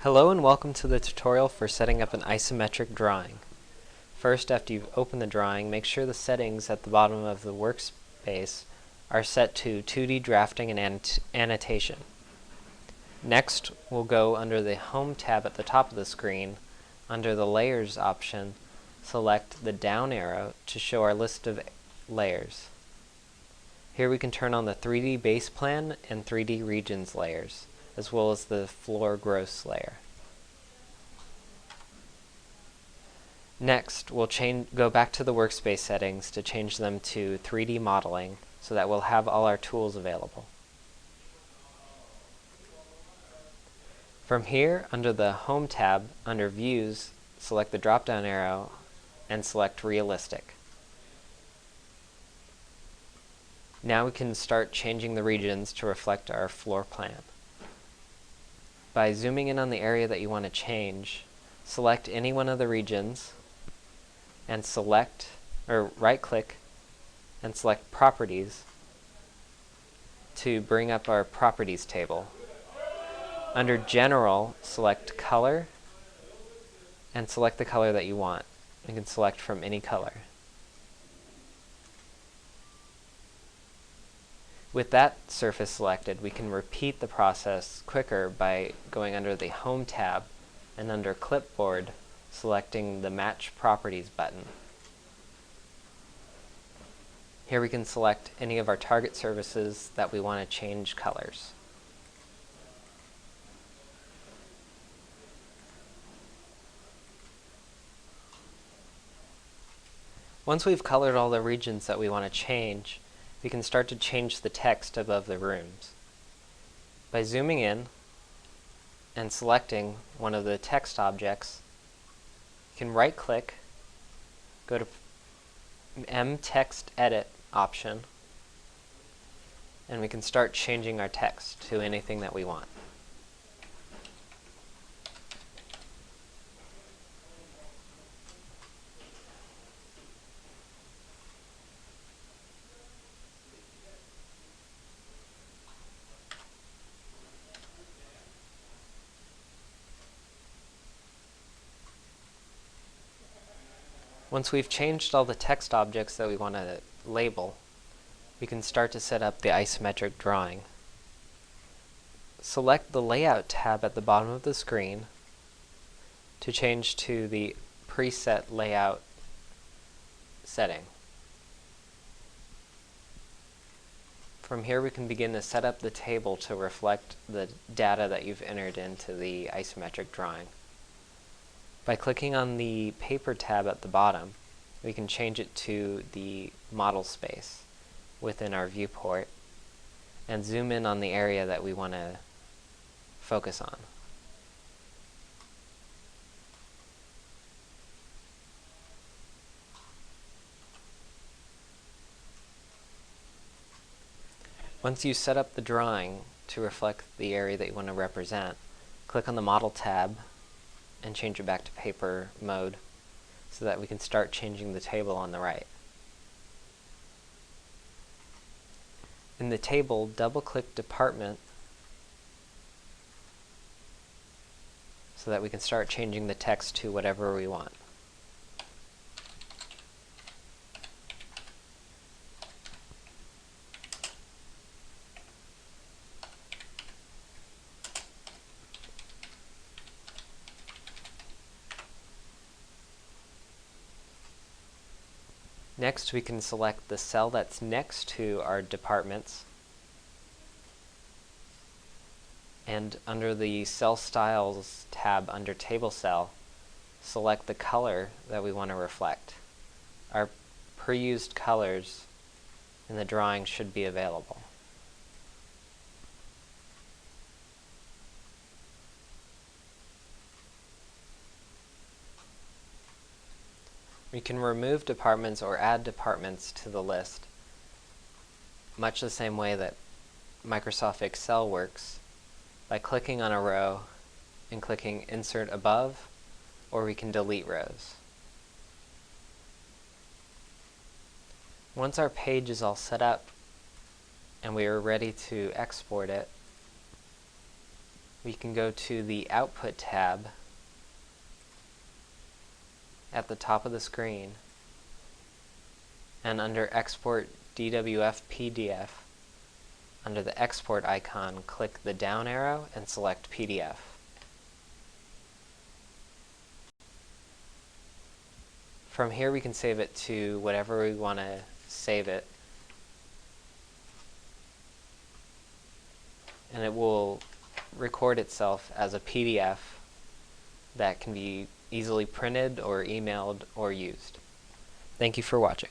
Hello and welcome to the tutorial for setting up an isometric drawing. First, after you've opened the drawing, make sure the settings at the bottom of the workspace are set to 2D drafting and annotation. Next, we'll go under the Home tab at the top of the screen. Under the Layers option, select the down arrow to show our list of layers. Here we can turn on the 3D base plan and 3D regions layers, as well as the floor gross layer. Next, we'll go back to the workspace settings to change them to 3D modeling so that we'll have all our tools available. From here, under the Home tab, under Views, select the drop-down arrow and select Realistic. Now we can start changing the regions to reflect our floor plan. By zooming in on the area that you want to change, select any one of the regions and right-click and select Properties to bring up our Properties table. Under General, select Color and select the color that you want. You can select from any color. With that surface selected, we can repeat the process quicker by going under the Home tab and under Clipboard, selecting the Match Properties button. Here we can select any of our target surfaces that we want to change colors. Once we've colored all the regions that we want to change, we can start to change the text above the rooms. By zooming in and selecting one of the text objects, you can right-click, go to Text Edit option, and we can start changing our text to anything that we want. Once we've changed all the text objects that we want to label, we can start to set up the isometric drawing. Select the Layout tab at the bottom of the screen to change to the preset layout setting. From here we can begin to set up the table to reflect the data that you've entered into the isometric drawing. By clicking on the Paper tab at the bottom, we can change it to the model space within our viewport and zoom in on the area that we want to focus on. Once you set up the drawing to reflect the area that you want to represent, click on the Model tab and change it back to paper mode so that we can start changing the table on the right. In the table, double-click Department so that we can start changing the text to whatever we want. Next, we can select the cell that's next to our departments, and under the Cell Styles tab under Table Cell, select the color that we want to reflect. Our pre-used colors in the drawing should be available. We can remove departments or add departments to the list, much the same way that Microsoft Excel works, by clicking on a row and clicking Insert Above, or we can delete rows. Once our page is all set up and we are ready to export it, we can go to the Output tab at the top of the screen, and under Export DWF PDF, under the Export icon, click the down arrow and select PDF. From here we can save it to whatever we want to save it, and it will record itself as a PDF that can be easily printed or emailed or used. Thank you for watching.